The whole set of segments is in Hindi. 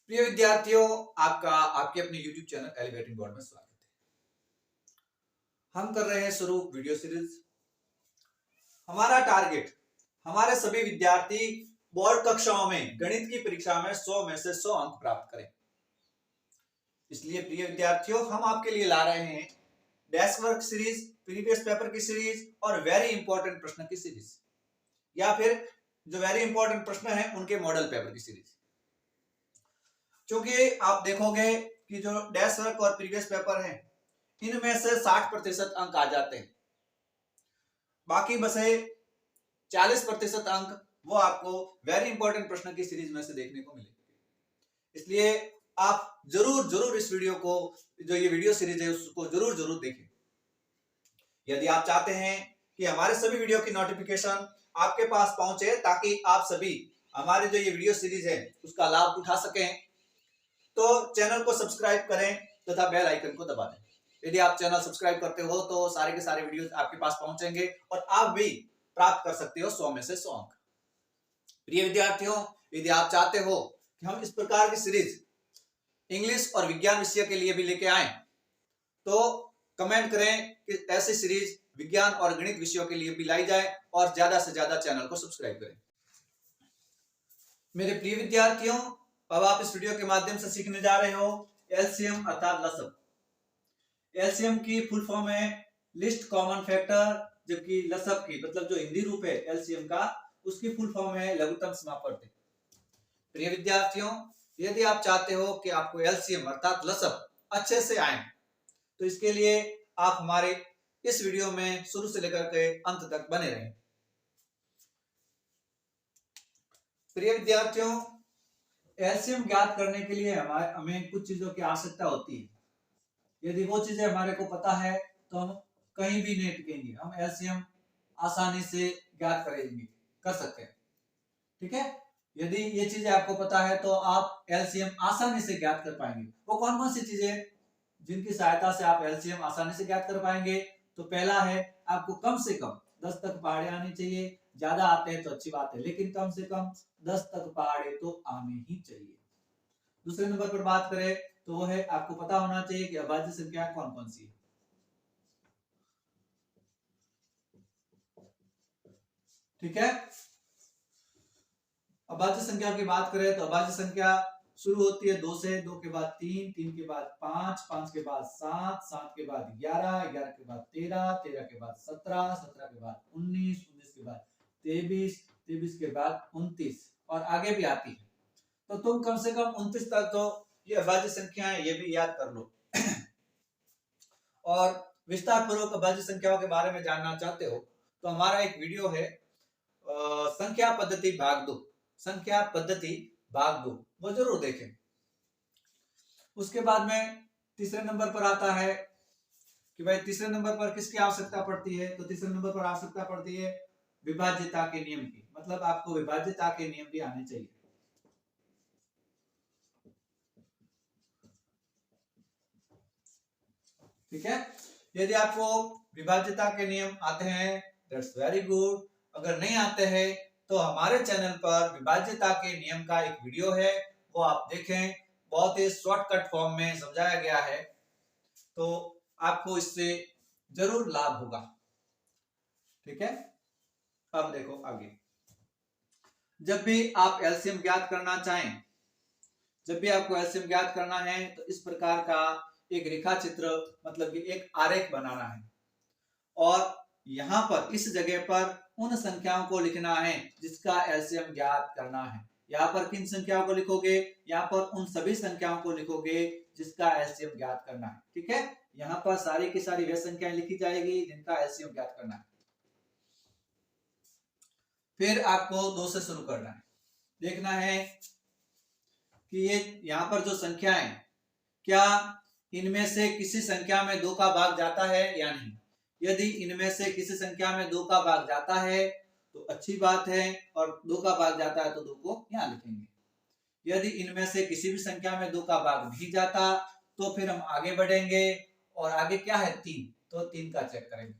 प्रिय विद्यार्थियों, आपका आपके अपने YouTube चैनल एलिवेटिंग बोर्ड में स्वागत है। हम कर रहे हैं शुरू वीडियो सीरीज। हमारा टारगेट हमारे सभी विद्यार्थी बोर्ड कक्षाओं में गणित की परीक्षा में 100 में से 100 अंक प्राप्त करें। इसलिए प्रिय विद्यार्थियों, हम आपके लिए ला रहे हैं desk work series, previous paper की सीरीज और वेरी इंपॉर्टेंट प्रश्न की सीरीज, या फिर जो वेरी इंपॉर्टेंट प्रश्न है उनके मॉडल पेपर की सीरीज। क्योंकि आप देखोगे कि जो डेस्क वर्क और प्रीवियस पेपर है इनमें से 60% अंक आ जाते हैं, बाकी बसे 40% अंक वो आपको वेरी इंपॉर्टेंट प्रश्न की सीरीज में से देखने को मिलेंगे। इसलिए आप जरूर इस वीडियो को, जो ये वीडियो सीरीज है उसको जरूर देखें। यदि आप चाहते हैं कि हमारे सभी वीडियो की नोटिफिकेशन आपके पास पहुंचे ताकि आप सभी हमारे जो ये वीडियो सीरीज है उसका लाभ उठा सकें, तो चैनल को सब्सक्राइब करें तथा बेल आइकन को दबा दें। यदि आप चैनल सब्सक्राइब करते हो तो सारे के सारे वीडियोस आपके पास पहुंचेंगे और आप भी प्राप्त कर सकते हो 100 में से 100 अंक। प्रिय विद्यार्थियों, यदि आप चाहते हो कि हम इस प्रकार की सीरीज इंग्लिश और विज्ञान विषय के लिए भी लेके आए, तो कमेंट करें कि ऐसी सीरीज विज्ञान और गणित विषयों के लिए भी लाई जाए और ज्यादा से ज्यादा चैनल को सब्सक्राइब करें। मेरे प्रिय विद्यार्थियों, अब आप इस वीडियो के माध्यम से सीखने जा रहे हो एलसीएम अर्थात लसअप। एलसीएम की फुल फॉर्म है लिस्ट कॉमन फैक्टर, जबकि लसअप की मतलब जो हिंदी रूप है एलसीएम का, उसकी फुल फॉर्म है लघुत्तम समापवर्ती। प्रिय विद्यार्थियों, यदि आप चाहते हो कि आपको एलसीएम अर्थात लसअप अच्छे से आए, तो इसके लिए आप हमारे इस वीडियो में शुरू से लेकर के अंत तक बने रहें। प्रिय विद्यार्थियों, एलसीएम ज्ञात करने के लिए हमें कुछ चीजों की आवश्यकता होती है। यदि वो चीजें हमारे को पता है तो हम कहीं भी नहीं टिकेंगे, हम एलसीएम आसानी से ज्ञात कर सकते हैं। ठीक है, यदि ये चीजें आपको पता है तो आप एलसीएम आसानी से ज्ञात कर पाएंगे। वो कौन कौन सी चीजें जिनकी सहायता से आप एलसीएम आसानी से ज्ञात कर पाएंगे? तो पहला है, आपको कम से कम 10 तक पहाड़े आनी चाहिए। ज्यादा आते हैं तो अच्छी बात है, लेकिन कम से कम 10 तक पहाड़े तो आने ही चाहिए। दूसरे नंबर पर बात करें तो वो है, आपको पता होना चाहिए कि अभाज्य संख्या कौन कौन सी है। ठीक है, अभाज्य संख्या की बात करें तो अभाज्य संख्या शुरू होती है 2 से, 2 के बाद 3, 3 के बाद 5, 5 के बाद 7, 7 के बाद 11, 11 के बाद 13, 13 के बाद 17, 17 के बाद 19, 19 के बाद 23, 23 के बाद 29 और आगे भी आती है। तो तुम कम से कम 29 तक तो ये अभाज्य संख्या है, ये भी याद कर लो। और विस्तार पूर्वक अभाज्य संख्याओं के बारे में जानना चाहते हो तो हमारा एक वीडियो है संख्या पद्धति भाग 2, संख्या पद्धति भाग 2, वो जरूर देखें। उसके बाद में तीसरे नंबर पर आता है कि भाई तीसरे नंबर पर किसकी आवश्यकता पड़ती है? तो तीसरे नंबर पर आवश्यकता पड़ती है विभाज्यता के नियम की, मतलब आपको विभाज्यता के नियम भी आने चाहिए। ठीक है, यदि आपको विभाज्यता के नियम आते हैं दैट्स वेरी गुड। अगर नहीं आते हैं तो हमारे चैनल पर विभाज्यता के नियम का एक वीडियो है, वो आप देखें। बहुत ही शॉर्टकट फॉर्म में समझाया गया है, तो आपको इससे जरूर लाभ होगा। ठीक है, अब देखो आगे। जब भी आप एलसीएम ज्ञात करना चाहें, जब भी आपको एलसीएम ज्ञात करना है तो इस प्रकार का एक रेखा चित्र, मतलब कि एक आरेख बनाना है और यहां पर इस जगह पर उन संख्याओं को लिखना है जिसका एलसीएम ज्ञात करना है। यहाँ पर किन संख्याओं को लिखोगे? यहाँ पर उन सभी संख्याओं को लिखोगे जिसका एलसीएम ज्ञात करना है। ठीक है, यहाँ पर सारी की सारी वे संख्याएं लिखी जाएगी जिनका एलसीएम ज्ञात करना है। फिर आपको 2 से शुरू करना है। देखना है कि ये यहाँ पर जो संख्याएं, क्या इनमें से किसी संख्या में 2 का भाग जाता है या नहीं। यदि इनमें से किसी संख्या में 2 का भाग जाता है तो अच्छी बात है, और 2 का भाग जाता है तो 2 को यहाँ लिखेंगे। यदि इनमें से किसी भी संख्या में 2 का भाग नहीं जाता तो फिर हम आगे बढ़ेंगे और आगे क्या है 3, तो 3 का चेक करेंगे।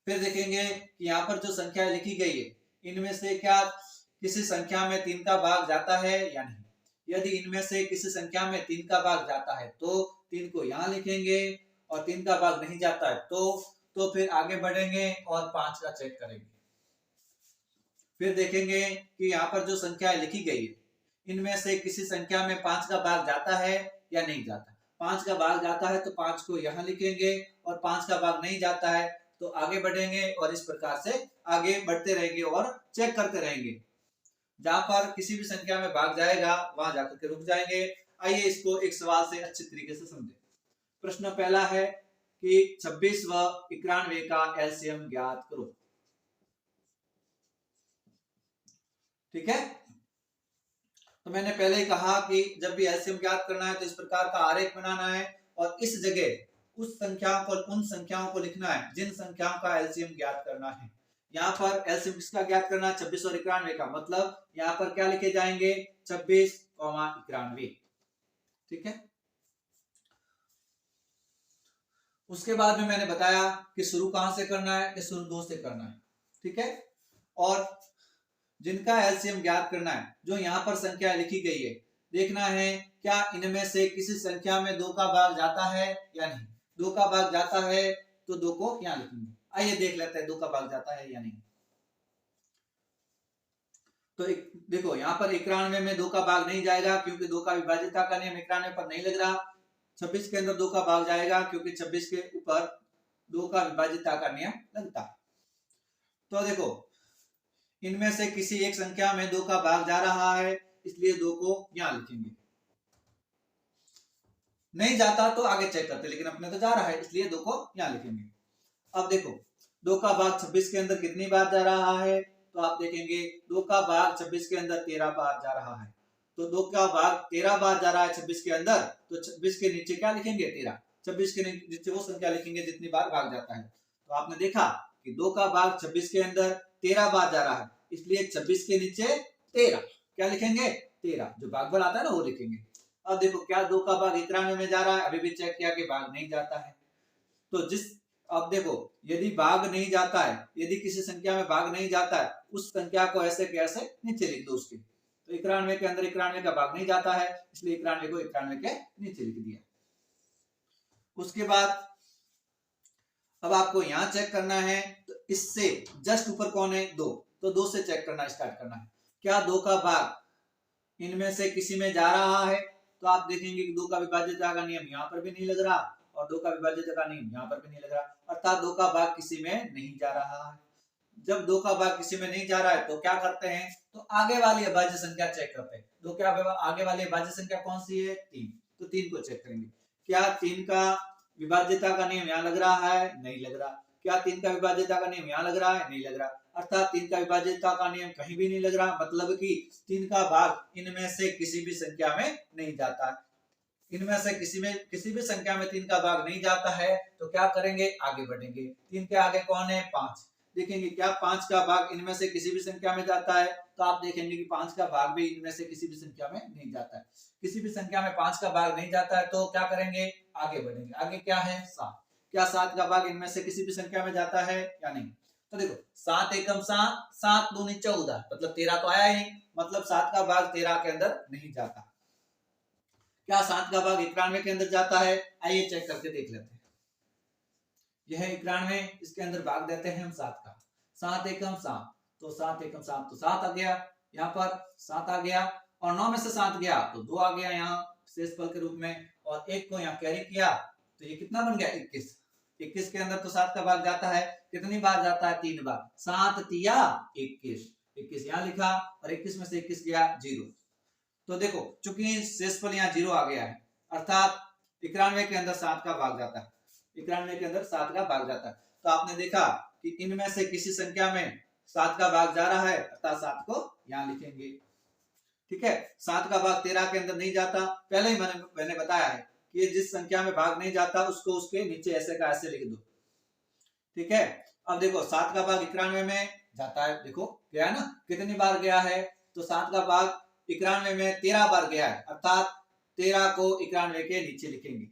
फिर देखेंगे कि यहाँ पर जो संख्या लिखी गई है इनमें से क्या किसी संख्या में 3 का भाग जाता है या नहीं। यदि इनमें से किसी संख्या में 3 का भाग जाता है तो 3 को यहाँ लिखेंगे, और 3 का भाग नहीं जाता है तो फिर आगे बढ़ेंगे और 5 का चेक करेंगे। फिर देखेंगे कि यहाँ पर जो संख्या लिखी गई है इनमें से किसी संख्या में 5 का भाग जाता है या नहीं जाता। 5 का भाग जाता है तो 5 को यहाँ लिखेंगे, और 5 का भाग नहीं जाता है तो आगे बढ़ेंगे और इस प्रकार से आगे बढ़ते रहेंगे और चेक करते रहेंगे। जहां पर किसी भी संख्या में भाग जाएगा वहां जाकर के रुक जाएंगे। आइए इसको एक सवाल से अच्छे तरीके से समझें। प्रश्न पहला है कि 26 व 91 का एलसीएम ज्ञात करो। ठीक है, तो मैंने पहले ही कहा कि जब भी एलसीएम ज्ञात करना है तो इस प्रकार का आरेख बनाना है, और इस जगह उस संख्या को, उन संख्याओं को लिखना है जिन संख्याओं का एलसीएम ज्ञात करना है। यहाँ पर एलसीएम किसका ज्ञात करना है? 26 और 91 का। मतलब यहाँ पर क्या लिखे जाएंगे? 26, 91। ठीक है, उसके बाद में मैंने बताया कि शुरू कहां से करना है, कि शुरू 2 से करना है। ठीक है, और जिनका एलसीएम ज्ञात करना है, जो यहाँ पर संख्या लिखी गई है, देखना है क्या इनमें से किसी संख्या में 2 का भाग जाता है या नहीं। 2 का भाग जाता है तो 2 को यहाँ लिखेंगे। आइए देख लेते हैं 2 का भाग जाता है या नहीं। तो देखो यहाँ पर 91 में 2 का भाग नहीं जाएगा क्योंकि 2 का विभाज्यता का नियम 91 पर नहीं लग रहा। 26 के अंदर 2 का भाग जाएगा क्योंकि 26 के ऊपर 2 का विभाज्यता का नियम लगता है। तो देखो इनमें से किसी एक संख्या में 2 का भाग जा रहा है, इसलिए 2 को यहां लिखेंगे। नहीं जाता तो आगे चेक करते, लेकिन अपने तो जा रहा है इसलिए 2 को यहां लिखेंगे। अब देखो 2 का भाग 26 के अंदर कितनी बार जा रहा है, तो आप देखेंगे 2 का भाग 26 के अंदर 13 बार जा रहा है। तो 2 का भाग 13 बार जा रहा है 26 के अंदर, तो 26 के नीचे क्या लिखेंगे? 13। 26 के नीचे वो संख्या लिखेंगे जितनी बार भाग जाता है। तो आपने देखा कि 2 का भाग 26 के अंदर 13 बार जा रहा है, इसलिए 26 के नीचे 13 क्या लिखेंगे? 13। जो भागफल आता है ना वो लिखेंगे। अब देखो क्या 2 का भाग 91 में जा रहा है? अभी भी चेक किया कि भाग नहीं जाता है। तो अब देखो यदि भाग नहीं जाता है, यदि किसी संख्या में भाग नहीं जाता है, उस संख्या को ऐसे के ऐसे नीचे लिख दो उसके। तो 91 के अंदर 91 का भाग नहीं जाता है, इसलिए 91 को 91 के नीचे लिख दिया। उसके बाद अब आपको यहाँ चेक करना है, तो इससे जस्ट ऊपर कौन है? 2। तो 2 से चेक करना स्टार्ट करना है। क्या 2 का भाग इनमें से किसी में जा रहा है? तो आप देखेंगे कि 2 का विभाज्यता का नियम यहाँ पर भी नहीं लग रहा और 2 का विभाज्यता का नियम यहाँ पर भी नहीं लग रहा, अर्थात 2 का भाग किसी में नहीं जा रहा है। जब 2 का भाग किसी में नहीं जा रहा है तो क्या करते हैं? तो आगे वाली अभाज्य संख्या चेक करते हैं। 2 के आगे वाली अभाज्य संख्या कौन सी है? 3। तो 3 को चेक करेंगे। क्या 3 का विभाज्यता का नियम यहाँ लग रहा है? नहीं लग रहा। क्या 3 का विभाज्यता का नियम यहाँ लग रहा है? नहीं लग रहा। अर्थात 3 का विभाज्यता का नियम कहीं भी नहीं लग रहा, मतलब कि 3 का भाग इनमें से किसी भी संख्या में नहीं जाता। इनमें से किसी भी संख्या में 3 का भाग नहीं जाता है तो क्या करेंगे? आगे बढ़ेंगे। 3 के आगे कौन है? 5। देखेंगे क्या 5 का भाग इनमें से किसी भी संख्या में जाता है, तो आप देखेंगे कि 5 का भाग भी इनमें से किसी भी संख्या में नहीं जाता है। किसी भी संख्या में 5 का भाग नहीं जाता है तो क्या करेंगे? आगे बढ़ेंगे। आगे क्या है? 7। क्या 7 का भाग इनमें से किसी भी संख्या में जाता है या नहीं? तो देखो 7 एकम 7, 7 दूनी 14, मतलब 13 तो आया ही नहीं, मतलब 7 का भाग 13 के अंदर नहीं जाता। क्या 7 का भाग 91 के अंदर जाता है? आइए चेक करके देख लेते हैं। यह 91, इसके अंदर भाग देते हैं हम 7 का। 7 एकम 7, तो 7 एकम 7 तो 7 आ गया, यहाँ पर 7 आ गया, और 9 में से 7 गया तो 2 आ गया यहाँ शेषफल के रूप में, और 1 को यहाँ कैरी किया तो ये कितना बन गया? 21। 21 के अंदर तो 7 का भाग जाता है, कितनी बार जाता है? 3 बार। 7 तिया 21, 21 यहाँ लिखा, और 21 में से 21 गया 0। तो देखो चूंकि शेषफल यहाँ 0 आ गया है, अर्थात 91 के अंदर 7 का भाग जाता है। 91 के अंदर 7 का भाग जाता है। तो आपने देखा कि इनमें से किसी संख्या में 7 का भाग जा रहा है, अर्थात 7 को यहाँ लिखेंगे। ठीक है, 7 का भाग 13 के अंदर नहीं जाता, पहले ही मैंने बताया है कि जिस संख्या में भाग नहीं जाता उसको उसके नीचे ऐसे का ऐसे लिख दो। ठीक है, अब देखो 7 का भाग 91 में जाता है, देखो गया है ना, कितनी बार गया है? तो 7 का भाग 91 में 13 बार गया है, अर्थात 13 को 91 के नीचे लिखेंगे।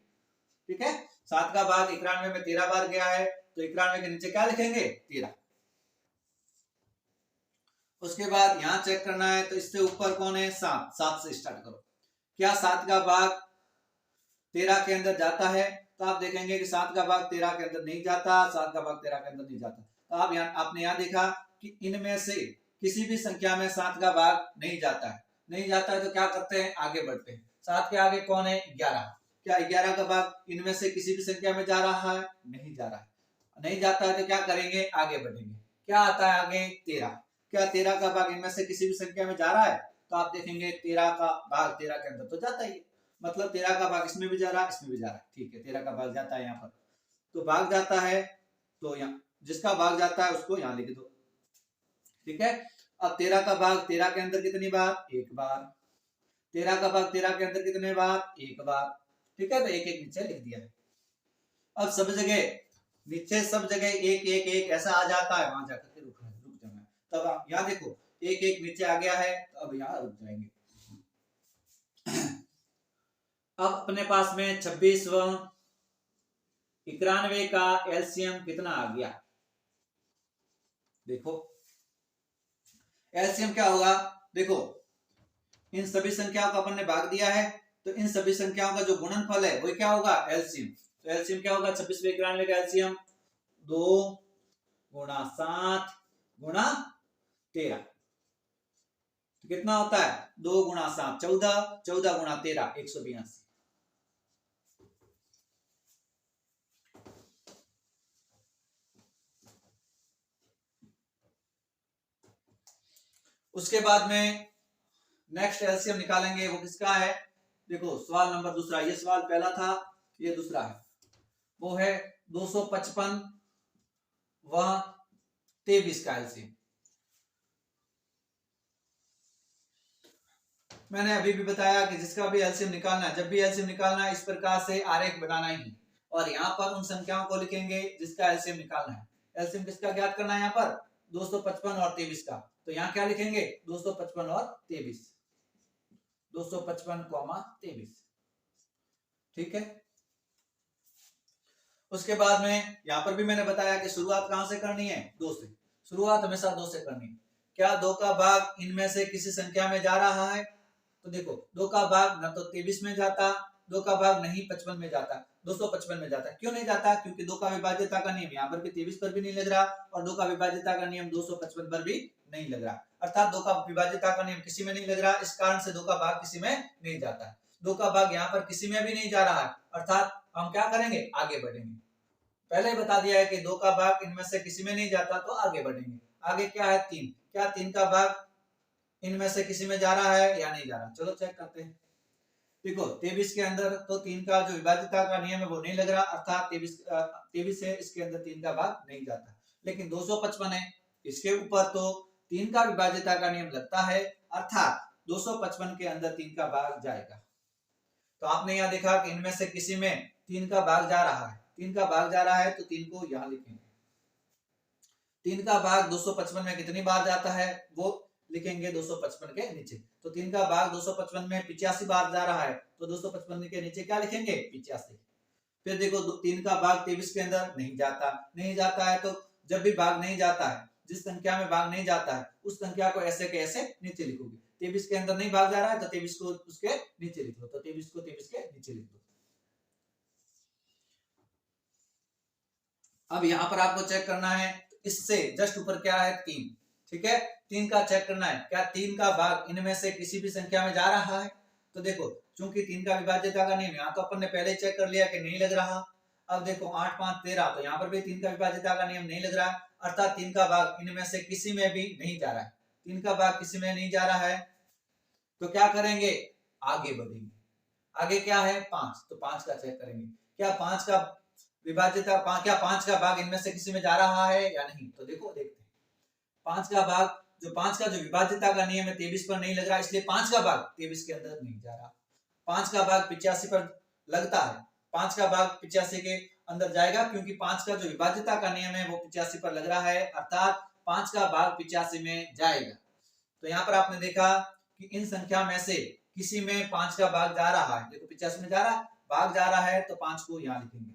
ठीक है, 7 का भाग 91 में 13 बार गया है, तो 91 के नीचे क्या लिखेंगे? 13। उसके बाद यहाँ चेक करना है, तो इससे ऊपर कौन है? 7। 7 से स्टार्ट करो। क्या 7 का भाग 13 के अंदर जाता है? तो आप देखेंगे कि 7 का भाग 13 के अंदर नहीं जाता, 7 का भाग 13 के अंदर नहीं जाता। तो आपने यहाँ देखा कि इनमें से किसी भी संख्या में 7 का भाग नहीं जाता है। नहीं जाता है तो क्या करते हैं, आगे बढ़ते हैं। 7 के आगे कौन है, 11। क्या 11 का भाग इनमें से किसी भी संख्या में जा रहा है? नहीं जा रहा है। नहीं जाता है तो क्या करेंगे, आगे बढ़ेंगे। क्या आता है आगे, 13। क्या 13 का भाग इनमें से किसी भी संख्या में जा रहा है? तो आप देखेंगे 13 का भाग 13 के अंदर तो जाता ही है, मतलब 13 का भाग इसमें भी जा रहा है, इसमें भी जा रहा है। ठीक है, 13 का भाग जाता है यहाँ पर, तो भाग जाता है, तो यहाँ जिसका भाग जाता है उसको यहाँ लिख दो। ठीक है, अब 13 का भाग 13 के अंदर कितनी बार, एक बार। 13 का भाग 13 के अंदर कितने बार, एक बार। ठीक है, तो एक एक नीचे लिख दिया है। अब सब जगह नीचे, सब जगह एक एक एक ऐसा आ जाता है, वहां जाकर के रुक जाना है। तब आप यहाँ देखो एक एक नीचे आ गया है, तो अब यहाँ रुक जाएंगे। अब अपने पास में 26 व 91 का एलसीएम कितना आ गया, देखो एलसीएम क्या होगा। देखो इन सभी संख्याओं को अपन ने भाग दिया है, तो इन सभी संख्याओं का जो गुणनफल है वही क्या होगा, एलसीएम। तो एलसीएम क्या होगा, 26 व 91 का एलसीएम 2 गुणा 7 गुणा 13। तो कितना होता है, 2 गुणा 7 14, 14 गुणा 13 182। उसके बाद में नेक्स्ट एलसीएम निकालेंगे, वो किसका है, देखो सवाल नंबर दूसरा, ये सवाल पहला था, ये दूसरा है, वो है 255 व 23 का एलसीएम। मैंने अभी भी बताया कि जिसका भी एलसीएम निकालना है, जब भी एलसीएम निकालना है इस प्रकार से आरेख बनाना ही, और यहाँ पर उन संख्याओं को लिखेंगे जिसका एलसीएम निकालना है। एलसीएम किसका ज्ञात करना है, यहाँ पर 255 और 23 का, तो यहाँ क्या लिखेंगे, 255 और 23, 255, 23। ठीक है, उसके बाद में यहाँ पर भी मैंने बताया कि शुरुआत कहां से करनी है, 2 से। शुरुआत हमेशा 2 से करनी है। क्या 2 का भाग इनमें से किसी संख्या में जा रहा है, तो देखो 2 का भाग न तो 23 में जाता, 2 का भाग नहीं 55 में जाता, 255 में जाता। क्यों नहीं जाता, क्योंकि 2 का विभाज्यता का नियम यहाँ पर भी 23 पर भी नहीं लग रहा, और 2 का विभाज्यता का नियम 255 पर भी नहीं लग रहा। अर्थात 2 का विभाज्यता का नियम किसी में नहीं लग रहा, इस कारण से 2 का भाग किसी में नहीं जाता है। 2 का भाग यहाँ पर किसी में भी नहीं जा रहा है, अर्थात हम क्या करेंगे, आगे बढ़ेंगे। पहले ही बता दिया है कि 2 का भाग इनमें से किसी में नहीं जाता, तो आगे बढ़ेंगे। आगे क्या है, 3। क्या 3 का भाग इनमें से किसी में जा रहा है या नहीं जा रहा, चलो चेक करते हैं। देखो 23 के अंदर तो 3 का जो विभाज्यता का नियम है वो नहीं लग रहा, अर्थात 23 है, इसके अंदर 3 का भाग नहीं जाता। लेकिन 255 है, इसके ऊपर तो 3 का विभाज्यता का नियम लगता है, अर्थात 255 के अंदर 3 का भाग जाएगा। तो आपने यहाँ देखा कि इनमें से किसी में 3 का भाग जा रहा है, 3 का भाग जा रहा है, तो 3 को यहाँ लिखेंगे। 3 का भाग 255 में कितनी बार जाता है, वो लिखेंगे 255 के नीचे। तो 3 का भाग 255 में 85 बार जा रहा है, तो 255 के नीचे क्या लिखेंगे, 85। फिर देखो 3 का भाग 23 के अंदर नहीं जाता, नहीं जाता है, तो जब भी भाग नहीं जाता है, जिस संख्या में भाग नहीं जाता है उस संख्या को ऐसे के ऐसे नीचे लिखोगे। 23 के अंदर नहीं भाग जा रहा है, तो 23 को उसके नीचे लिख लो, तो 23 को 23 के नीचे लिख दो। अब यहाँ पर आपको चेक करना है, इससे जस्ट ऊपर क्या है, 3। ठीक है, 3 का चेक करना है, क्या 3 का भाग इनमें से किसी भी संख्या में जा रहा है। तो देखो चूंकि 3 का विभाज्यता का नियम यहाँ तो अपन ने पहले चेक कर लिया कि नहीं लग रहा। अब देखो 8 5 13, तो यहाँ पर भी 3 का विभाज्यता का नियम नहीं लग रहा, अर्थात 3 का भाग इनमें से किसी में भी नहीं जा रहा है। 3 का भाग किसी में नहीं जा रहा है, तो क्या करेंगे, आगे बढ़ेंगे। आगे क्या है, 5, तो 5 का चेक करेंगे, क्या 5 का विभाज्यता, क्या 5 का भाग इनमें से किसी में जा रहा है या नहीं। तो देखो देखते हैं, 5 का भाग, जो 5 का जो विभाज्यता का नियम है 23 पर नहीं लग रहा, इसलिए 5 का भाग 23 के अंदर नहीं जा रहा। 5 का भाग 85 पर लगता है, 5 का भाग 85 के अंदर जाएगा, क्योंकि 5 का जो विभाज्यता का नियम है वो 85 पर लग रहा है, अर्थात 5 का भाग 85 में जाएगा। तो यहाँ पर आपने देखा कि इन संख्या में से किसी में 5 का भाग जा रहा है, देखो 85 में जा रहा, भाग जा रहा है, तो 5 को यहाँ लिखेंगे।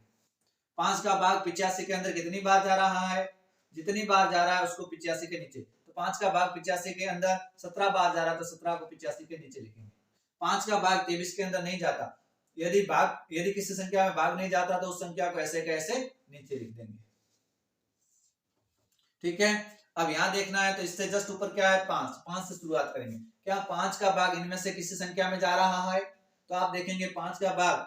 5 का भाग 85 के अंदर कितनी बार जा रहा है, जितनी बार जा रहा है उसको 85 के नीचे। तो 5 का भाग 85 के अंदर 17 बार जा रहा है, तो 17 को 85 के नीचे लिखेंगे। 5 का भाग 23 के अंदर नहीं जाता। यदि किसी संख्या में भाग नहीं जाता तो उस संख्या को ऐसे कैसे नीचे लिख देंगे। ठीक है, अब यहां देखना है तो इससे जस्ट ऊपर क्या है 5 से शुरुआत करेंगे। क्या 5 का भाग इनमें से किसी संख्या में जा रहा है? तो आप देखेंगे 5 का भाग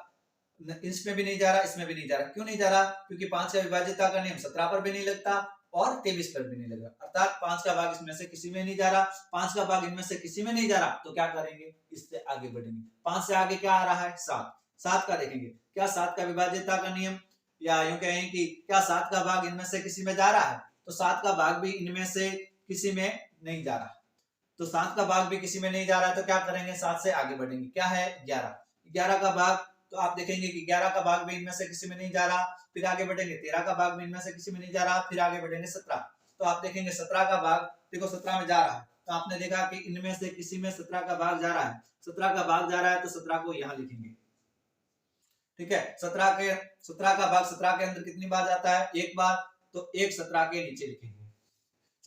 इसमें भी नहीं जा रहा, इसमें भी नहीं जा रहा। क्यों नहीं जा रहा? क्योंकि 5 का विभाज्यता का नियम 17 पर भी नहीं लगता और 23 पर भी नहीं लगा, अर्थात 5 का भाग इसमें से किसी में नहीं जा रहा। 5 का भाग इनमें से किसी में नहीं जा रहा तो क्या करेंगे, इससे आगे बढ़ेंगे। 5 से आगे क्या आ रहा है 7 का देखेंगे। क्या 7 का विभाज्यता का नियम, या यूं कहें कि क्या 7 का भाग इनमें से किसी में जा रहा है? तो 7 का भाग भी इनमें से किसी में नहीं जा रहा। तो 7 का भाग भी किसी में नहीं जा रहा है तो क्या करेंगे, 7 से आगे बढ़ेंगे। क्या है 11 का भाग, तो आप देखेंगे कि 11 का भाग भी इनमें से किसी में नहीं जा रहा। फिर आगे बढ़ेंगे 13 का भाग भी इनमें से किसी में नहीं जा रहा। फिर आगे बढ़ेंगे 17, तो आप देखेंगे 17 का भाग देखो 17 में जा रहा है, तो आपने देखा कि इनमें से किसी में 17 का भाग जा रहा है। 17 का भाग जा रहा है तो 17 को यहां लिखेंगे। ठीक है, 17 का भाग 17 के अंदर कितनी बार जाता है, एक बार, तो एक 17 के नीचे लिखेंगे।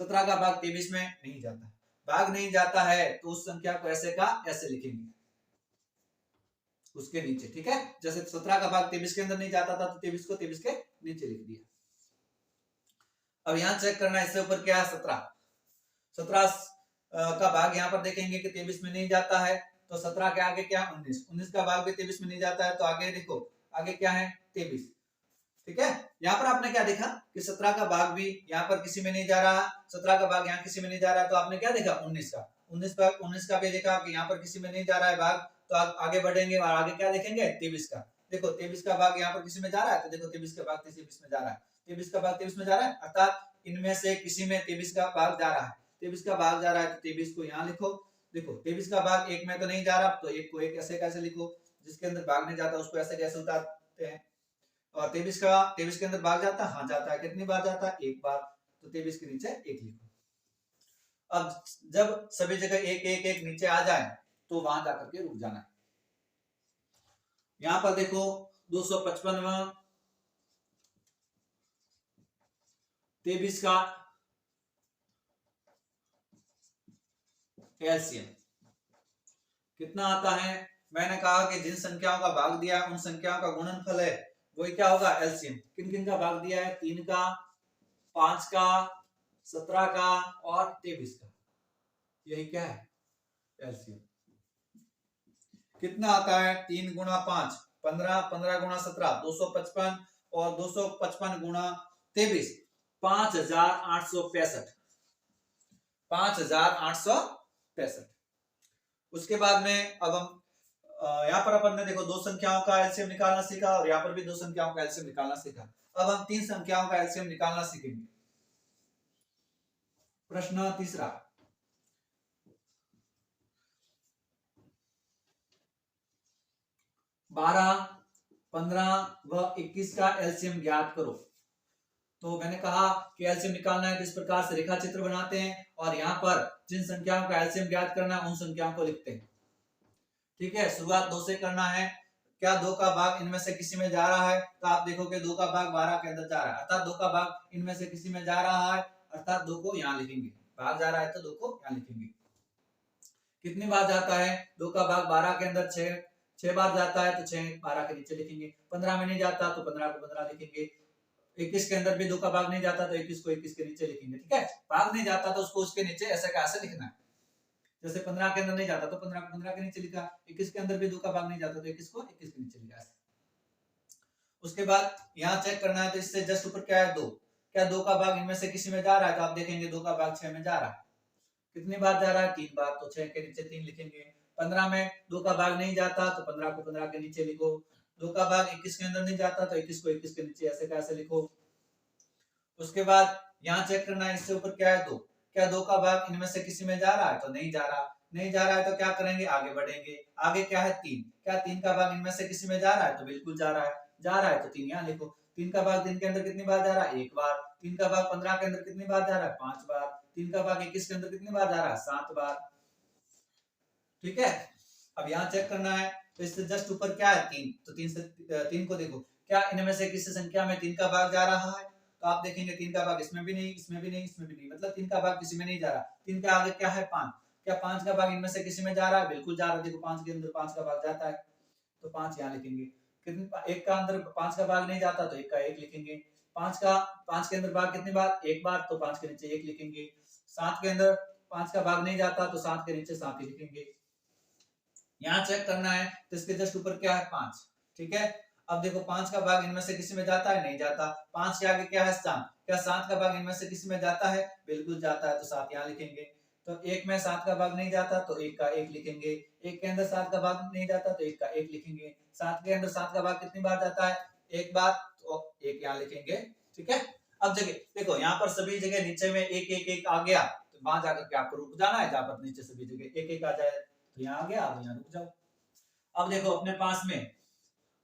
17 का भाग 23 में नहीं जाता, भाग नहीं जाता है तो उस संख्या को ऐसे का ऐसे लिखेंगे उसके नीचे। ठीक है, जैसे 17 का भाग 23 के अंदर नहीं जाता था तो 23 को 23 के नीचे लिख दिया। अब यहां चेक करना है इससे ऊपर क्या है 17 का भाग यहाँ पर देखेंगे कि 23 में नहीं जाता है, तो 17 के आगे क्या 19 का भाग भी 23 में नहीं जाता है, तो आगे देखो आगे क्या है 23। ठीक है, यहाँ पर आपने क्या देखा कि 17 का भाग भी यहाँ पर किसी में नहीं जा रहा, 17 का भाग यहाँ किसी में नहीं जा रहा है, तो आपने क्या देखा 19 का भी देखा कि यहाँ पर किसी में नहीं जा रहा है भाग, तो आगे बढ़ेंगे और आगे क्या देखेंगे 23 का। देखो 23 का भाग यहाँ पर किसी में जा रहा है, तो देखो 23 का भाग 23 में जा रहा है, 23 का भाग 23 में जा रहा है, अर्थात इनमें से किसी में 23 का भाग जा रहा है। 23 का भाग जा रहा है तो 23 को यहाँ लिखो। देखो 23 का भाग एक में तो नहीं जा रहा, तो एक को एक ऐसे कैसे लिखो, जिसके अंदर भाग नहीं जाता उसको ऐसे कैसे उतारते हैं। और 23 के अंदर भाग जाता है, हाँ जाता है, कितनी बार जाता है एक बार, तो 23 के नीचे एक लिखो। अब जब सभी जगह एक एक एक नीचे आ जाए तो वहां जाकर के रुक जाना है। यहां पर देखो 255वां 23 का एलसीएम कितना आता है। मैंने कहा कि जिन संख्याओं का भाग दिया उन संख्याओं का गुणनफल है वही क्या होगा एलसीएम। किन किन का भाग दिया है, 3 का, 5 का, 17 का और 23 का, यही क्या है एलसीएम। कितना आता है 3 गुणा 5 15, 15 गुणा 17 255 और 255 गुणा 23 5865। 5865। उसके बाद में अब हम यहाँ पर अपन ने देखो दो संख्याओं का एलसीएम निकालना सीखा और यहाँ पर भी दो संख्याओं का एलसीएम निकालना सीखा। अब हम तीन संख्याओं का एलसीएम निकालना सीखेंगे। प्रश्न तीसरा, बारह, 15 व 21 का एलसीएम ज्ञात करो। तो मैंने कहा कि एलसीएम निकालना है तो इस प्रकार से रेखा चित्र बनाते हैं और यहाँ पर जिन संख्याओं का एलसीएम ज्ञात करना है उन संख्याओं को लिखते हैं। ठीक है, शुरुआत 2 से करना है। क्या 2 का भाग इनमें से किसी में जा रहा है, तो आप देखोगे 2 का भाग 12 के अंदर जा रहा है, अर्थात 2 का भाग इनमें से किसी में जा रहा है, अर्थात 2 को यहाँ लिखेंगे। भाग जा रहा है तो 2 को यहाँ लिखेंगे। कितनी बार जाता है, 2 का भाग 12 के अंदर 6 बार जाता है, तो 6 12 के नीचे लिखेंगे। 15 में नहीं जाता तो 15 को 15 लिखेंगे। 21 के अंदर भी 2 का भाग नहीं जाता तो 21 को 21 के नीचे लिखेंगे। ठीक है, भाग नहीं जाता तो उसको उसके नीचे ऐसे कैसे लिखना है। जैसे 15 के अंदर नहीं जाता तो 15 को 15 के नीचे लिखा, 21 के अंदर भी 2 का भाग नहीं जाता तो 21 को 21 के नीचे लिखा। उसके बाद यहाँ चेक करना है तो इससे जस्ट ऊपर क्या है 2। क्या 2 का भाग इनमें से किसी में जा रहा है, तो आप देखेंगे 2 का भाग 6 में जा रहा है। कितनी बार जा रहा है, 3 बार, तो 6 के नीचे 3 लिखेंगे। 15 में 2 का भाग नहीं जाता तो 15 को 15 के नीचे लिखो। 2 का भाग 21 के अंदर नहीं जाता तो 21 को 21 के नीचे ऐसे कैसे लिखो। उसके बाद यहाँ चेक करना है इससे ऊपर क्या है 2। क्या 2 का भाग इनमें से किसी में जा रहा है, तो नहीं जा रहा। नहीं जा रहा है तो क्या करेंगे, आगे बढ़ेंगे। आगे क्या है 3। क्या 3 का भाग इनमें से किसी में जा रहा है, तो बिल्कुल जा रहा है। जा रहा है तो 3 यहाँ लिखो। 3 का भाग 3 के अंदर कितनी बार जा रहा है, एक बार। 3 का भाग 15 के अंदर कितनी बार जा रहा है, 5 बार। 3 का भाग 21 के अंदर कितनी बार जा रहा है, 7 बार। ठीक है, अब यहाँ चेक करना है तो इससे जस्ट ऊपर क्या है 3, तो 3 को देखो। क्या इनमें से किसी संख्या में 3 का भाग जा रहा है, तो आप देखेंगे 3 का भाग इसमें भी नहीं, इसमें भी नहीं, इसमें भी नहीं, मतलब 3 का भाग किसी में नहीं जा रहा। 3 के आगे क्या है 5। क्या 5 का भाग इनमें से किसी में जा रहा है? बिल्कुल जा रहा है। देखो 5 के अंदर 5 का भाग जाता है तो 5 यहाँ लिखेंगे। कितने, एक का अंदर 5 का भाग नहीं जाता तो 1 का 1 लिखेंगे। 5 के अंदर भाग कितनी बार? एक बार, तो 5 के नीचे 1 लिखेंगे। 7 के अंदर 5 का भाग नहीं जाता तो 7 के नीचे 7 ही लिखेंगे। यहाँ चेक करना है तो इसके जस्ट ऊपर क्या है? 5। ठीक है, अब देखो 5 का भाग इनमें से किसी में जाता है? नहीं जाता। 5 के आगे क्या है? 7। क्या 7 का भाग इनमें से किसी में जाता है? बिल्कुल जाता है, तो 7 यहाँ लिखेंगे। तो 1 में 7 का भाग नहीं जाता तो 1 का 1 लिखेंगे। 1 के अंदर 7 का भाग नहीं जाता तो 1 का 1 लिखेंगे। 7 के अंदर 7 का भाग कितनी बार जाता है? एक बार, तो 1 यहाँ लिखेंगे। ठीक है, अब जगह देखो यहाँ पर सभी जगह नीचे में 1 1 1 आ गया, तो वहां जाकर के आपको रुक जाना है। जहां पर नीचे सभी जगह 1 1 आ जाए तो यहाँ आ गया, अब यहाँ रुक जाओ। अब देखो अपने पास में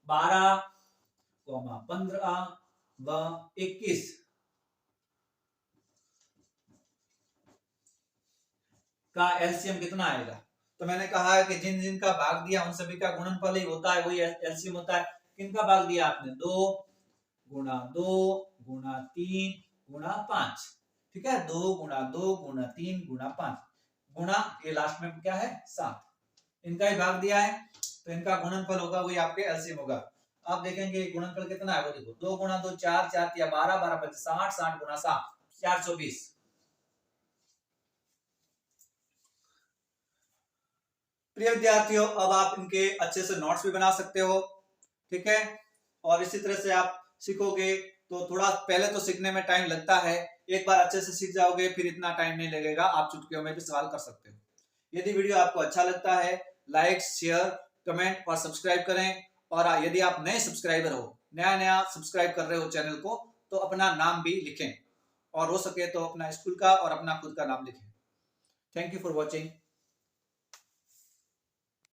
12, 15 व 21 का एलसीएम कितना आएगा? तो मैंने कहा है कि जिन जिन का भाग दिया उन सभी का गुणनफल ही होता है, वही एलसीएम होता है। किनका भाग दिया आपने? 2 गुणा 2 गुणा 3 गुणा 5। ठीक है, 2 गुणा 2 गुणा 3 गुणा 5 गुणा ये लास्ट में क्या है? 7। इनका ही भाग दिया है तो इनका गुणनफल होगा, वही आपके एलसीएम होगा। आप देखेंगे गुणनफल कितना है, वो देखो 2 गुणा 2 4 4 या 12 12 5 60 60 गुणा 7 420। प्रिय विद्यार्थियों, अब आप इनके अच्छे से नोट्स भी बना सकते हो। ठीक है, और इसी तरह से आप सीखोगे तो थोड़ा पहले तो सीखने में टाइम लगता है, एक बार अच्छे से सीख जाओगे फिर इतना टाइम नहीं लगेगा, आप चुटकियों में भी सवाल कर सकते हो। यदि वीडियो आपको अच्छा लगता है लाइक शेयर कमेंट और सब्सक्राइब करें। और यदि आप नए सब्सक्राइबर हो, नया नया सब्सक्राइब कर रहे हो चैनल को, तो अपना नाम भी लिखें और हो सके तो अपना स्कूल का और अपना खुद का नाम लिखें। Thank you for watching.